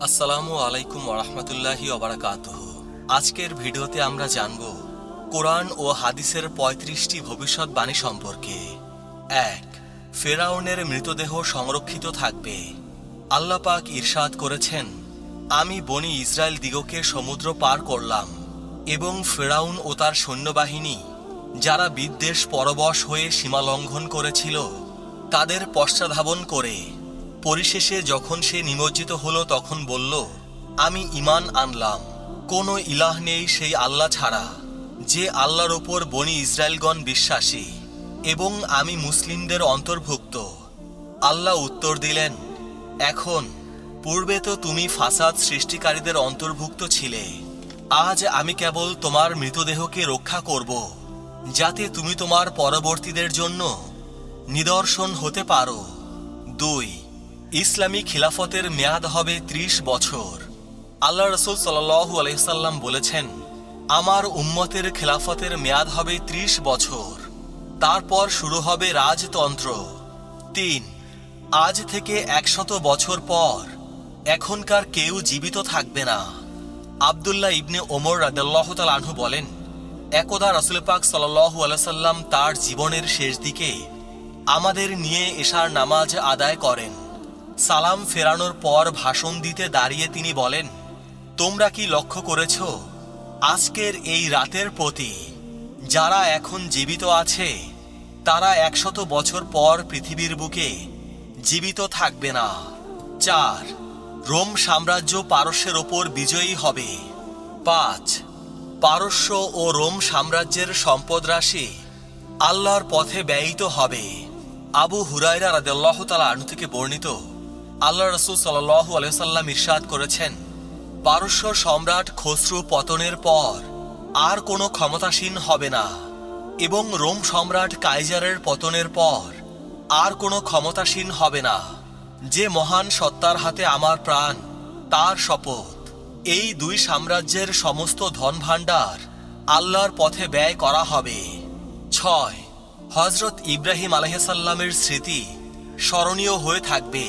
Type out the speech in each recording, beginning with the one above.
আসসালামু আলাইকুম ওরহমতুল্লাহি ওবারাকাতুহু। আজকের ভিডিওতে আমরা জানব কোরআন ও হাদিসের ৩৫টি ভবিষ্যৎবাণী সম্পর্কে। ১. ফেরাউনের মৃতদেহ সংরক্ষিত থাকবে। আল্লাহ পাক ইরশাদ করেছেন, আমি বনি ইসরায়েল দিগকে সমুদ্র পার করলাম এবং ফেরাউন ও তার সৈন্যবাহিনী যারা বিদ্বেষ পরবশ হয়ে সীমা লঙ্ঘন করেছিল তাদের পশ্চাধাবন করে পরিশেষে যখন সে নিমজ্জিত হলো তখন বলল, আমি ঈমান আনলাম, কোনো ইলাহ নেই সেই আল্লাহ ছাড়া, যে আল্লাহর ওপর বনি ইসরায়েলগণ বিশ্বাসী এবং আমি মুসলিমদের অন্তর্ভুক্ত। আল্লাহ উত্তর দিলেন, এখন পূর্বে তো তুমি ফাসাদ সৃষ্টিকারীদের অন্তর্ভুক্ত ছিলে, আজ আমি কেবল তোমার মৃতদেহকে রক্ষা করব যাতে তুমি তোমার পরবর্তীদের জন্য নিদর্শন হতে পারো। ২. ইসলামী খিলাফতের মেয়াদ হবে ৩০ বছর। আল্লাহ রাসূল সাল্লাল্লাহু আলাইহি সাল্লাম বলেছেন, আমার উম্মতের খিলাফতের মেয়াদ হবে ৩০ বছর, তারপর শুরু হবে রাজতন্ত্র। ৩. আজ থেকে ১০০ বছর পর এখনকার কেউ জীবিত থাকবে না। আব্দুল্লাহ ইবনে ওমর রাদিয়াল্লাহু তাআলা আনহু বলেন, একদা রাসূল পাক সাল্লাল্লাহু আলাইহি সাল্লাম তার জীবনের শেষ দিকে আমাদের নিয়ে এশার নামাজ আদায় করেন। সালাম ফেরানোর পর ভাষণ দিতে দাঁড়িয়ে তিনি বলেন, তোমরা কি লক্ষ্য করেছ আজকের এই রাতের প্রতি যারা এখন জীবিত আছে তারা ১০০ বছর পর পৃথিবীর বুকে জীবিত থাকবে না। ৪. রোম সাম্রাজ্য পারস্যের ওপর বিজয়ী হবে। ৫. পারস্য ও রোম সাম্রাজ্যের সম্পদ রাশি আল্লাহর পথে ব্যয়িত হবে। আবু হুরায়রা রাদিয়াল্লাহু তাআলা আনহু থেকে বর্ণিত, আল্লাহ রাসূল সাল্লাল্লাহু আলাইহি সাল্লাম ইরশাদ করেছেন, পারস্য সম্রাট খসরু পতনের পর আর কোনো ক্ষমতাসীন হবে না এবং রোম সম্রাট কাইজারের পতনের পর আর কোনো ক্ষমতাসীন হবে না। যে মহান সত্তার হাতে আমার প্রাণ, তার শপথ, এই দুই সাম্রাজ্যের সমস্ত ধনভাণ্ডার আল্লাহর পথে ব্যয় করা হবে। ৬. হযরত ইব্রাহিম আলাইহিস সালামের স্মৃতি স্মরণীয় হয়ে থাকবে।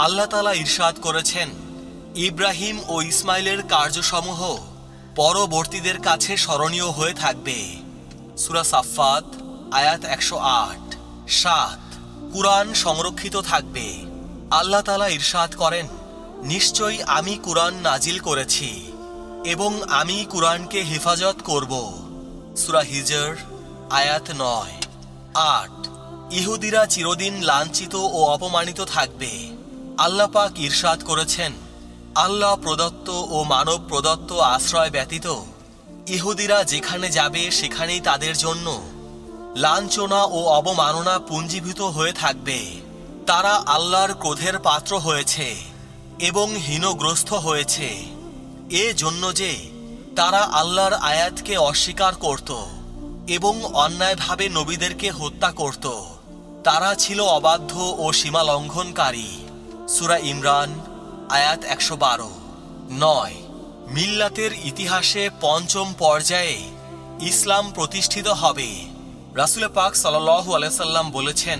আল্লাহ তাআলা ইরশাদ করেছেন, ইব্রাহিম ও ইসমাইলের কার্যসমূহ পরবর্তীদের কাছে স্মরণীয় হয়ে থাকবে। সূরা সাফফাত আয়াত ১০৮। ৭. কুরআন সংরক্ষিত থাকবে। আল্লাহ তাআলা ইরশাদ করেন, নিশ্চয়ই আমি কুরআন নাজিল করেছি এবং আমি কুরআনকে হেফাজত করব। সূরা হিজর আয়াত ৯। ৮. ইহুদিরা চিরদিন লাঞ্ছিত ও অপমানিত থাকবে। আল্লাহ পাক ইরশাদ করেছেন, আল্লাহ প্রদত্ত ও মানব প্রদত্ত আশ্রয় ব্যতীত ইহুদিরা যেখানে যাবে সেখানেই তাদের জন্য লাঞ্ছনা ও অবমাননা পুঞ্জীভূত হয়ে থাকবে। তারা আল্লাহর ক্রোধের পাত্র হয়েছে এবং হীনগ্রস্ত হয়েছে এ জন্য যে তারা আল্লাহর আয়াতকে অস্বীকার করত এবং অন্যায়ভাবে নবীদেরকে হত্যা করত। তারা ছিল অবাধ্য ও সীমা লঙ্ঘনকারী। সূরা ইমরান আয়াত ১১২। ৯. মিল্লাতের ইতিহাসে পঞ্চম পর্যায়ে ইসলাম প্রতিষ্ঠিত হবে। রাসূল পাক সাল্লাল্লাহু আলাইহি সাল্লাম বলেছেন,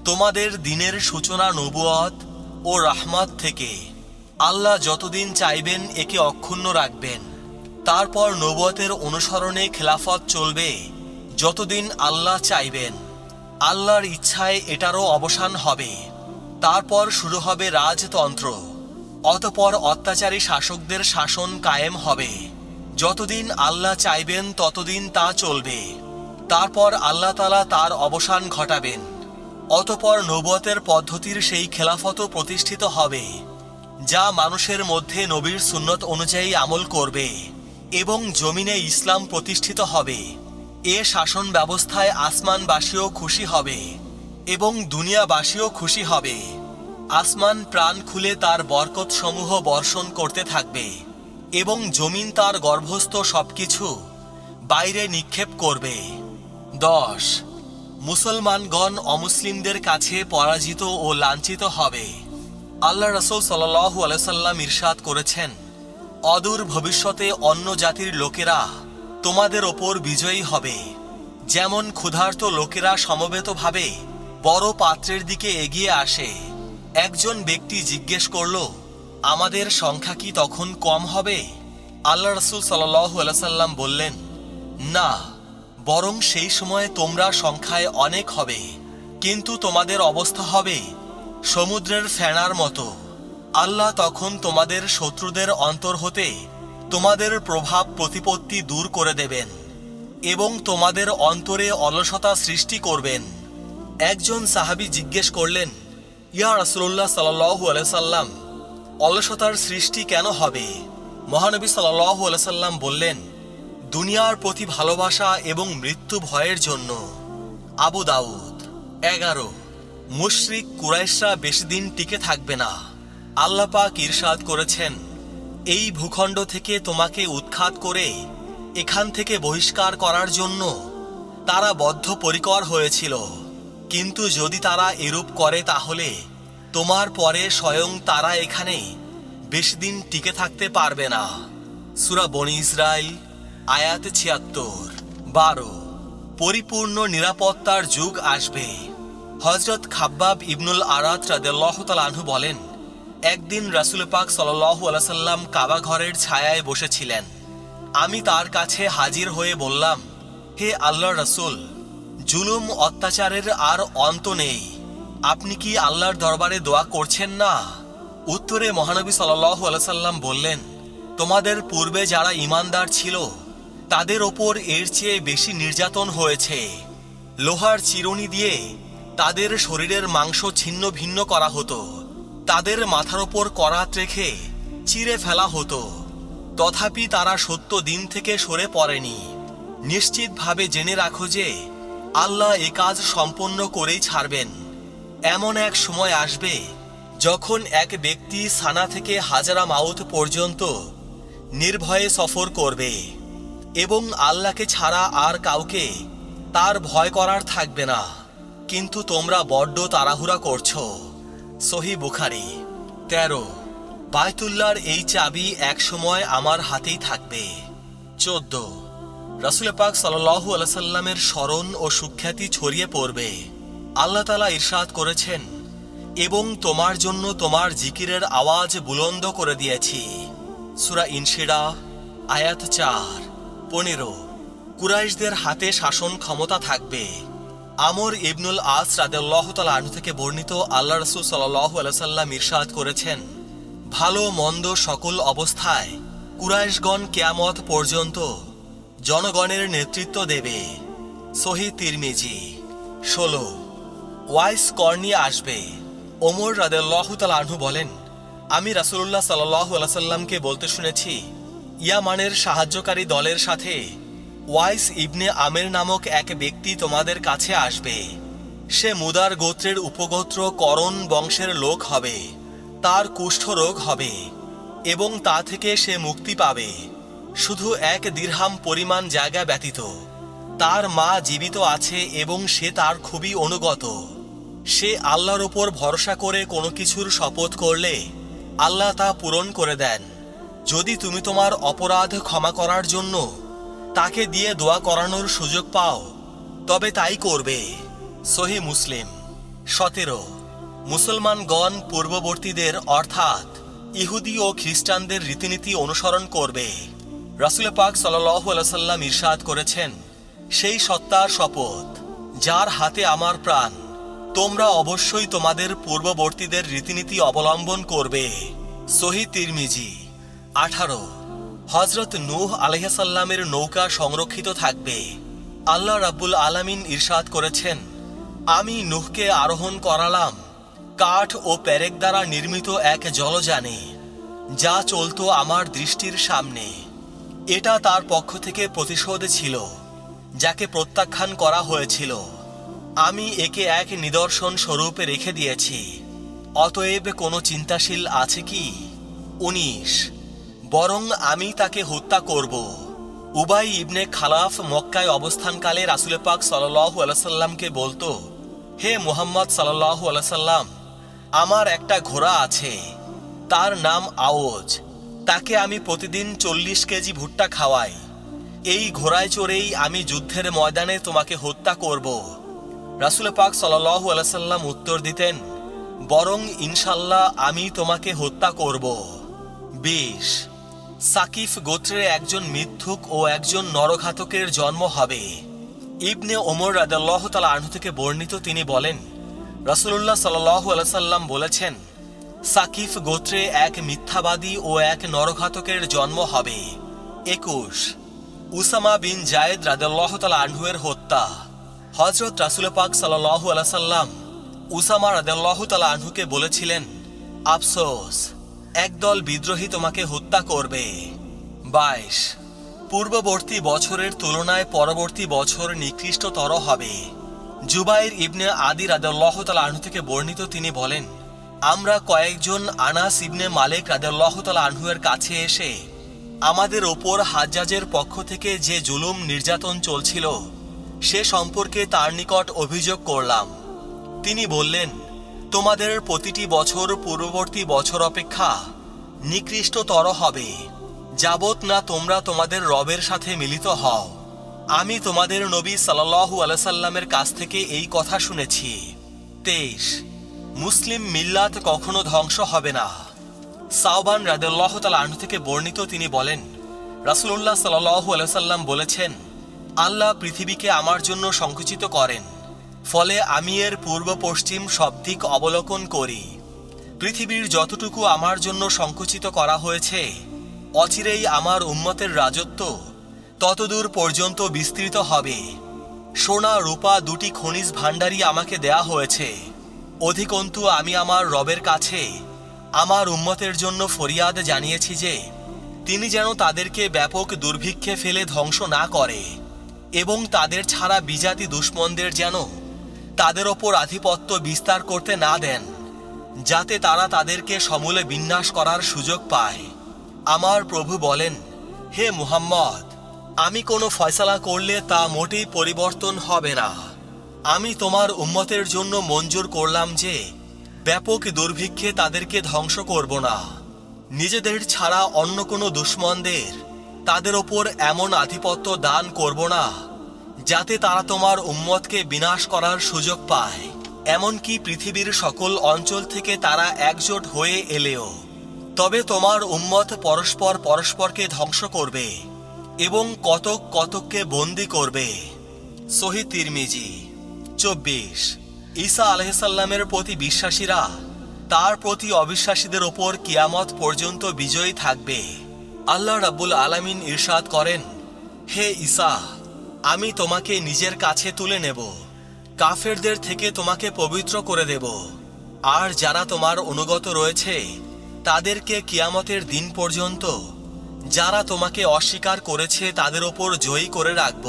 তোমাদের দিনের সূচনা নবুয়ত ও রাহমাত থেকে। আল্লাহ যতদিন চাইবেন একে অক্ষুণ্ণ রাখবেন, তারপর নবুয়তের অনুসরণে খেলাফত চলবে যতদিন আল্লাহ চাইবেন। আল্লাহর ইচ্ছায় এটারও অবসান হবে। তারপর শুরু হবে রাজতন্ত্র। অতঃপর অত্যাচারী শাসকদের শাসন কায়েম হবে। যতদিন আল্লাহ চাইবেন ততদিন তা চলবে। তারপর আল্লাহ তাআলা তার অবসান ঘটাবেন। অতঃপর নবুয়তের পদ্ধতির সেই খেলাফতও প্রতিষ্ঠিত হবে যা মানুষের মধ্যে নবীর সুন্নত অনুযায়ী আমল করবে এবং জমিনে ইসলাম প্রতিষ্ঠিত হবে। এ শাসন ব্যবস্থায় আসমানবাসীও খুশি হবে এবং দুনিয়াবাসীও খুশি হবে। আসমান প্রাণ খুলে তার বরকত সমূহ বর্ষণ করতে থাকবে এবং জমিন তার গর্ভস্থ সবকিছু বাইরে নিক্ষেপ করবে। ১০. মুসলমানগণ অমুসলিমদের কাছে পরাজিত ও লাঞ্ছিত হবে। আল্লাহ রাসূল সাল্লাল্লাহু আলাইহি সাল্লাম ইরশাদ করেছেন, অদূর ভবিষ্যতে অন্য জাতির লোকেরা তোমাদের ওপর বিজয়ী হবে। যেমন ক্ষুধার্ত লোকেরা সমবেতভাবে বড় পাত্রের দিকে এগিয়ে আসে। একজন ব্যক্তি জিজ্ঞেস করল, আমাদের সংখ্যা কি তখন কম হবে? আল্লাহ রাসূল সাল্লাল্লাহু আলাইহি সাল্লাম বললেন, না, বরং সেই সময়ে তোমরা সংখ্যায় অনেক হবে, কিন্তু তোমাদের অবস্থা হবে সমুদ্রের ফেনার মতো। আল্লাহ তখন তোমাদের শত্রুদের অন্তর হতে তোমাদের প্রভাব প্রতিপত্তি দূর করে দেবেন এবং তোমাদের অন্তরে অলসতা সৃষ্টি করবেন। একজন সাহাবী জিজ্ঞেস করলেন, ইয়া রাসূলুল্লাহ সাল্লাল্লাহু আলাইহি সাল্লাম, অলসতার সৃষ্টি কেন হবে? মহানবী সাল্লাল্লাহু আলাইহি সাল্লাম বললেন, দুনিয়ার প্রতি ভালোবাসা এবং মৃত্যু ভয়ের জন্য। আবু দাউদ। 11, মুশরিক কুরাইশরা বেশি দিন টিকে থাকবে না। আল্লাহ পাক ইরশাদ করেছেন, এই ভূখণ্ড থেকে তোমাকে উৎখাত করে এখান থেকে বহিষ্কার করার জন্য তারা বদ্ধপরিকর হয়েছিল, কিন্তু যদি তারা এরূপ করে তাহলে তোমার পরে স্বয়ং তারা এখানে বেশি দিন টিকে থাকতে পারবে না। সূরা বনী ইসরাইল আয়াত ৭৬। 12, পরিপূর্ণ নিরাপত্তার যুগ আসবে। হযরত খাব্বাব ইবনুল আরাত রাদিয়াল্লাহু তাআলা আনহু বলেন, একদিন রাসূল পাক সাল্লাল্লাহু আলাইহি সাল্লাম কাবা ঘরের ছায়ায় বসেছিলেন। আমি তার কাছে হাজির হয়ে বললাম, হে আল্লাহর রাসূল, জুলুম অত্যাচারের আর অন্ত নেই, আপনি কি আল্লাহর দরবারে দোয়া করছেন না? উত্তরে মহানবী সাল্লাল্লাহু আলাইহি সাল্লাম বললেন, তোমাদের পূর্বে যারা ঈমানদার ছিল তাদের ওপর এর চেয়ে বেশি নির্যাতন হয়েছে। লোহার চিরুনি দিয়ে তাদের শরীরের মাংস ছিন্ন ভিন্ন করা হতো, তাদের মাথার ওপর করাত রেখে চিরে ফেলা হতো, তথাপি তারা সত্য দিন থেকে সরে পড়েনি। নিশ্চিতভাবে জেনে রাখো যে আল্লাহ এ কাজ সম্পন্ন করেই ছাড়বেন। এমন এক সময় আসবে যখন এক ব্যক্তি সানা থেকে হাজারা মাউত পর্যন্ত নির্ভয়ে সফর করবে এবং আল্লাহকে ছাড়া আর কাউকে তার ভয় করার থাকবে না, কিন্তু তোমরা বড্ড তাড়াহুড়া করছো। সহিহ বুখারী। 13, বায়তুল্লাহর এই চাবি এক সময় আমার হাতেই থাকবে। 14, রাসূল পাক সাল্লাল্লাহু আলাইহি সাল্লামের স্মরণ ও সুখ্যাতি ছড়িয়ে পড়বে। আল্লাহ তাআলা ইরশাদ করেছেন, এবং তোমার জন্য তোমার জিকিরের আওয়াজ বুলন্দ করে দিয়েছি। সূরা ইনশিরাহ আয়াত 4। 15, কুরাইশদের হাতে শাসন ক্ষমতা থাকবে। আমর ইবনুল আস রাদিয়াল্লাহু তাআলা আনহু থেকে বর্ণিত, আল্লাহ রাসূল সাল্লাল্লাহু আলাইহি সাল্লাম ইরশাদ করেছেন, ভালো মন্দ সকল অবস্থায় কুরাইশগণ কিয়ামত পর্যন্ত জনগণের নেতৃত্ব দেবে। সহিহ তিরমিজি। 16, ওয়াইস কর্ণী আসবে। ওমর রাদিয়াল্লাহু তাআলা আনহু বলেন, আমি রাসূলুল্লাহ সাল্লাল্লাহু আলাইহি সাল্লামকে বলতে শুনেছি, ইয়ামানের সাহায্যকারী দলের সাথে ওয়াইস ইবনে আমের নামক এক ব্যক্তি তোমাদের কাছে আসবে। সে মুদার গোত্রের উপগোত্র করণ বংশের লোক হবে। তার কুষ্ঠরোগ হবে এবং তা থেকে সে মুক্তি পাবে, শুধু 1 দিরহাম পরিমাণ জায়গা ব্যতীত। তার মা জীবিত আছে এবং সে তার খুবই অনুগত। সে আল্লাহর উপর ভরসা করে কোনো কিছুর শপথ করলে আল্লাহ তা পূরণ করে দেন। যদি তুমি তোমার অপরাধ ক্ষমা করার জন্য তাকে দিয়ে দোয়া করানোর সুযোগ পাও তবে তাই করবে। সহিহ মুসলিম। 17, মুসলমানগণ পূর্ববর্তীদের অর্থাৎ ইহুদি ও খ্রিস্টানদের রীতিনীতি অনুসরণ করবে। রাসূল পাক সাল্লাল্লাহু আলাইহি সাল্লাম ইরশাদ করেছেন, সেই সত্তার শপথ যার হাতে আমার প্রাণ, তোমরা অবশ্যই তোমাদের পূর্ববর্তীদের রীতিনীতি অবলম্বন করবে। সহিহ তিরমিজি। 18, হযরত নূহ আলাইহিস সালামের নৌকা সংরক্ষিত থাকবে। আল্লাহ রাব্বুল আলামিন ইরশাদ করেছেন, আমি নূহকে আরোহণ করালাম কাঠ ও পেরেক দ্বারা নির্মিত এক জলযানে, যা চলত আমার দৃষ্টির সামনে। এটা তার পক্ষ থেকে প্রতিশোধ ছিল যাকে প্রত্যাখ্যান করা হয়েছিল। আমি একে এক নিদর্শন স্বরূপে রেখে দিয়েছি। অতএব কোনো চিন্তাশীল আছে কি? 19, বরং আমি তাকে হত্যা করব। উবাই ইবনে খালাফ মক্কায় অবস্থানকালে রাসূল পাক সাল্লাল্লাহু আলাইহি সাল্লামকে বলতো, হে মুহাম্মদ সাল্লাল্লাহু আলাইহি সাল্লাম, আমার একটা ঘোড়া আছে, তার নাম আওজ। তাকে আমি প্রতিদিন 40 কেজি ভুট্টা খাওয়াই। এই ঘোড়ায় চড়েই আমি যুদ্ধের ময়দানে তোমাকে হত্যা করব। রাসূল পাক সাল্লাল্লাহু আলাইহি সাল্লাম উত্তর দিতেন, বরং ইনশাআল্লাহ আমি তোমাকে হত্যা করব। 20 সাকিফ গোত্রে একজন মিথ্যুক ও একজন নরঘাতকের জন্ম হবে। ইবনে ওমর রাদিয়াল্লাহু তাআলা আনহু থেকে বর্ণিত, তিনি বলেন, রাসূলুল্লাহ সাল্লাল্লাহু আলাইহি সাল্লাম বলেছেন, সাকিফ গোত্রে এক মিথ্যাবাদী ও এক নরঘাতকের জন্ম হবে। 21 উসামা বিন জায়েদ রাদিয়াল্লাহু তাআলা আনহু এর হত্যা। হযরত রাসূল পাক সাল্লাল্লাহু আলাইহি সাল্লাম উসামা রাদিয়াল্লাহু তাআলা আনহুকে বলেছিলেন, আফসোস, একদল বিদ্রোহী তোমাকে হত্যা করবে। 22 পূর্ববর্তী বছরের তুলনায় পরবর্তী বছর নিকৃষ্টতর হবে। জুবাইর ইবনে আদি রাদিয়াল্লাহু তাআলা আনহু থেকে বর্ণিত, তিনি বলেন, আমরা কয়েকজন আনাস ইবনে মালিক রাদিয়াল্লাহু তাআলা আনহু এর কাছে এসে আমাদের ওপর হাজ্জাজের পক্ষ থেকে যে জুলুম নির্যাতন চলছিল সে সম্পর্কে তার নিকট অভিযোগ করলাম। তিনি বললেন, তোমাদের প্রতিটি বছর পূর্ববর্তী বছর অপেক্ষা নিকৃষ্টতর হবে, যাবত না তোমরা তোমাদের রবের সাথে মিলিত হও। আমি তোমাদের নবী সাল্লাল্লাহু আলাইহি সাল্লামের কাছ থেকে এই কথা শুনেছি। 23 মুসলিম মিল্লাত কখনো ধ্বংস হবে না। সাওবান রাদিয়াল্লাহু তাআলা আনহু থেকে বর্ণিত, তিনি বলেন, রাসূলুল্লাহ সাল্লাল্লাহু আলাইহি সাল্লাম বলেছেন, আল্লাহ পৃথিবীকে আমার জন্য সংকুচিত করেন, ফলে আমি এর পূর্ব পশ্চিম সব দিক অবলোকন করি। পৃথিবীর যতটুকু আমার জন্য সংকুচিত করা হয়েছে, অচিরেই আমার উম্মতের রাজত্ব ততদূর পর্যন্ত বিস্তৃত হবে। সোনা রূপা দুটি খনিজ ভাণ্ডারই আমাকে দেয়া হয়েছে, অধিকন্তু আমি আমার রবের কাছে আমার উম্মতের জন্য ফরিয়াদ জানিয়েছি যে তিনি যেন তাদেরকে ব্যাপক দুর্ভিক্ষে ফেলে ধ্বংস না করে এবং তাদের ছাড়া বিজাতি দুশমনদের যেন তাদের ওপর আধিপত্য বিস্তার করতে না দেন, যাতে তারা তাদেরকে সমূলে বিনাশ করার সুযোগ পায়। আমার প্রভু বলেন, হে মুহাম্মদ, আমি কোনো ফয়সালা করলে তা মোটেই পরিবর্তন হবে না। আমি তোমার উম্মতের জন্য মঞ্জুর করলাম যে ব্যাপক দুর্ভিক্ষে তাদেরকে ধ্বংস করব না, নিজেদের ছাড়া অন্য কোনো দুশমনদের তাদের ওপর এমন আধিপত্য দান করব না যাতে তারা তোমার উম্মতকে বিনাশ করার সুযোগ পায়। এমনকি পৃথিবীর সকল অঞ্চল থেকে তারা একজোট হয়ে এলেও তবে তোমার উম্মত পরস্পর পরস্পরকে ধ্বংস করবে এবং কতক কতককে বন্দী করবে। সহিহ তিরমিজি। 24 ঈসা আলাইহিস সালামের প্রতি বিশ্বাসীরা তার প্রতি অবিশ্বাসীদের ওপর কিয়ামত পর্যন্ত বিজয়ী থাকবে। আল্লাহ রাব্বুল আলামিন ইরশাদ করেন, হে ঈসা, আমি তোমাকে নিজের কাছে তুলে নেব, কাফেরদের থেকে তোমাকে পবিত্র করে দেব, আর যারা তোমার অনুগত রয়েছে তাদেরকে কিয়ামতের দিন পর্যন্ত যারা তোমাকে অস্বীকার করেছে তাদের ওপর জয়ী করে রাখব।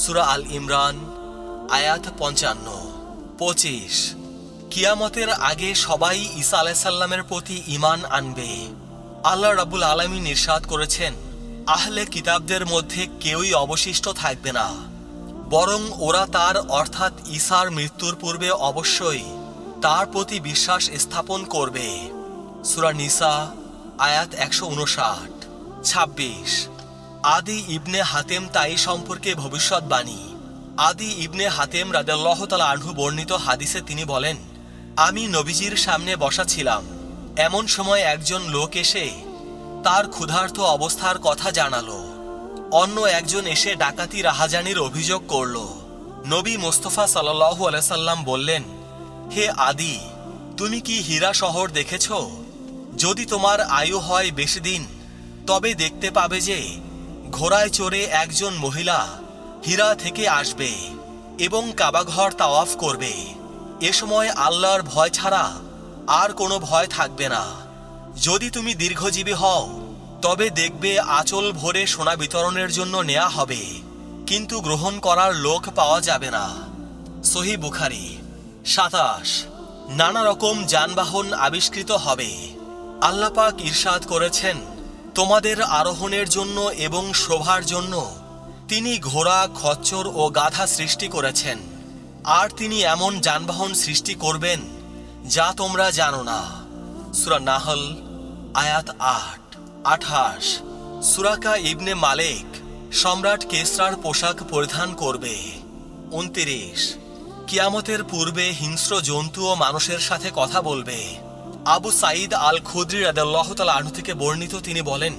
সূরা আল ইমরান আয়াত 55। 25 কিয়ামতের আগে সবাই ঈসা আলাইহিস সালামের প্রতি ঈমান আনবে। আল্লাহ রাব্বুল আলামিন ইরশাদ করেছেন, আহলে কিতাবদের মধ্যে কেউই অবশিষ্ট থাকবে না, বরং ওরা তার অর্থাৎ ঈসার মৃত্যুর পূর্বে অবশ্যই তার প্রতি বিশ্বাস স্থাপন করবে। সূরা নিসা আয়াত 159। 26 আদি ইবনে হাতেম তাই সম্পর্কে ভবিষ্যৎবাণী। আদি ইবনে হাতেম রাদিয়াল্লাহু তাআলা আনহু বর্ণিত হাদিসে তিনি বলেন, আমি নবীজির সামনে বসা ছিলাম, এমন সময় একজন লোক এসে তার ক্ষুধার্ত অবস্থার কথা জানালো। অন্য একজন এসে ডাকাতি রাহাজানির অভিযোগ করল। নবী মুস্তাফা সাল্লাল্লাহু আলাইহি সাল্লাম বললেন, হে আদি, তুমি কি হীরা শহর দেখেছ? যদি তোমার আয়ু হয় বেশি দিন তবে দেখতে পাবে যে ঘোড়ায় চড়ে একজন মহিলা হীরা থেকে আসবে এবং কাবাঘর তাওয়াফ করবে। এ সময় আল্লাহর ভয় ছাড়া আর কোনো ভয় থাকবে না। যদি তুমি দীর্ঘজীবী হও তবে দেখবে আঁচল ভরে সোনা বিতরণের জন্য নেওয়া হবে, কিন্তু গ্রহণ করার লোক পাওয়া যাবে না। সহিহ বুখারী। 27 নানা রকম যানবাহন আবিষ্কৃত হবে। আল্লাহ পাক ইরশাদ করেছেন, তোমাদের আরোহণের জন্য এবং শোভার জন্য তিনি ঘোড়া, খচ্চর ও গাধা সৃষ্টি করেছেন, আর তিনি এমন যানবাহন সৃষ্টি করবেন যা তোমরা জানো না। সূরা নাহল আয়াত 8। 28 সুরাকা ইবনে মালিক সম্রাট কেসরার পোশাক পরিধান করবে। 29 কিয়ামতের পূর্বে হিংস্র জন্তু ও মানুষের সাথে কথা বলবে। আবু সাঈদ আল খুদরি রাদিয়াল্লাহু তাআলা আনহু থেকে বর্ণিত, তিনি বলেন,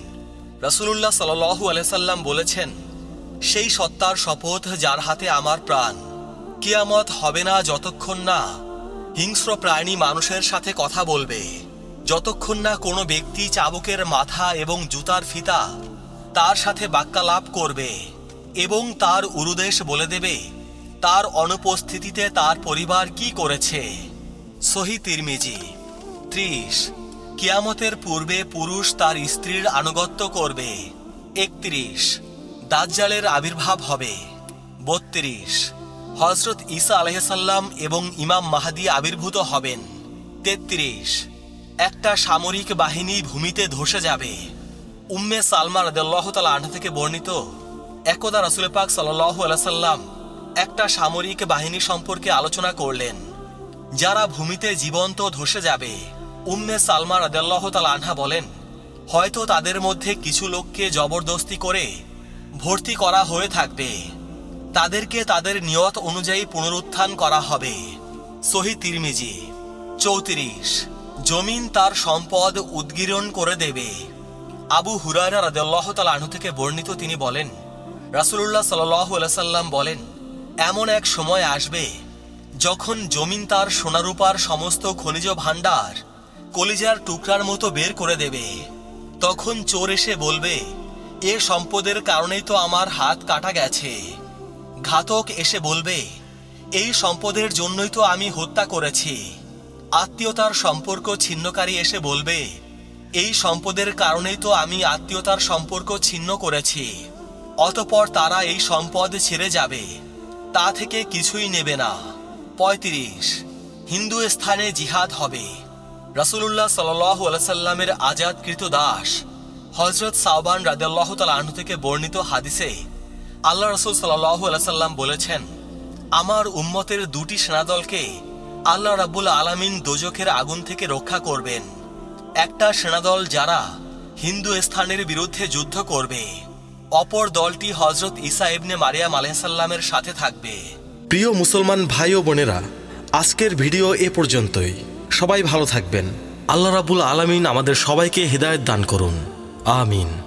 রাসূলুল্লাহ সাল্লাল্লাহু আলাইহি সাল্লাম বলেছেন, সেই সত্তার শপথ যার হাতে আমার প্রাণ, কিয়ামত হবে না যতক্ষণ না হিংস্র প্রাণী মানুষের সাথে কথা বলবে, যতক্ষণ না কোনো ব্যক্তি চাবুকের মাথা এবং জুতার ফিতা তার সাথে বাক্যালাপ করবে এবং তার উরুদেশ বলে দেবে তার অনুপস্থিতিতে তার পরিবার কি করেছে। সহিহ তিরমিজি। 30, কিয়ামতের পূর্বে পুরুষ তার স্ত্রীর আনুগত্য করবে। 31, দাজ্জালের আবির্ভাব হবে। 32, হযরত ঈসা আলাইহিস সালাম এবং ইমাম মাহদী আবির্ভূত হবেন। 33, একটা সামরিক বাহিনী ভূমিতে ধসে যাবে। উম্মে সালমা রাদিয়াল্লাহু তাআলা আনহা থেকে বর্ণিত, একদা রাসূল পাক সাল্লাল্লাহু আলাইহি সাল্লাম একটা সামরিক বাহিনী সম্পর্কে আলোচনা করলেন যারা ভূমিতে জীবন্ত ধসে যাবে। উম্মে সালমা রাদিয়াল্লাহু তাআলা আনহা বলেন, হয়তো তাদের মধ্যে কিছু লোককে জবরদস্তি করে ভর্তি করা হয়ে থাকবে, তাদেরকে তাদের নিয়ত অনুযায়ী পুনরুত্থান করা হবে। সহিহ তিরমিজি। 34, জমিন তার সম্পদ উদ্গীরণ করে দেবে। আবু হুরায়রা রাদিয়াল্লাহু তাআলা আনহু থেকে বর্ণিত, তিনি বলেন, রাসূলুল্লাহ সাল্লাল্লাহু আলাইহি সাল্লাম বলেন, এমন এক সময় আসবে যখন জমিন তার সোনারূপার সমস্ত খনিজ ভাণ্ডার কলিজার টুকরার মতো বের করে দেবে। তখন চোর এসে বলবে, এ সম্পদের কারণেই তো আমার হাত কাটা গেছে। ঘাতক এসে বলবে, এই সম্পদের জন্যই তো আমি হত্যা করেছি। আত্মীয়তার সম্পর্ক ছিন্নকারী এসে বলবে, এই সম্পদের কারণেই তো আমি আত্মীয়তার সম্পর্ক ছিন্ন করেছি। অতঃপর তারা এই সম্পদ ছেড়ে যাবে, তা থেকে কিছুই নেবে না। 35, হিন্দু স্থানে জিহাদ হবে। রাসূলুল্লাহ সাল্লাল্লাহু আলাইহি সাল্লামের আজাদকৃত দাস হযরত সাওবান রাদিয়াল্লাহু তাআলা আনহু থেকে বর্ণিত হাদিসে আল্লাহ রাসূল সাল্লাল্লাহু আলাইহি সাল্লাম বলেছেন, আমার উম্মতের দুটি সেনাদলকে আল্লাহ রাব্বুল আলামিন দোজখের আগুন থেকে রক্ষা করবেন। একটা সেনাদল যারা হিন্দু স্থানের বিরুদ্ধে যুদ্ধ করবে, অপর দলটি হযরত ঈসা ইবনে মারিয়াম আলাইহিস সালামের সাথে থাকবে। প্রিয় মুসলমান ভাই ও বোনেরা, আজকের ভিডিও এ পর্যন্তই। সবাই ভালো থাকবেন। আল্লাহ রাব্বুল আলামিন আমাদের সবাইকে হিদায়াত দান করুন। আমিন।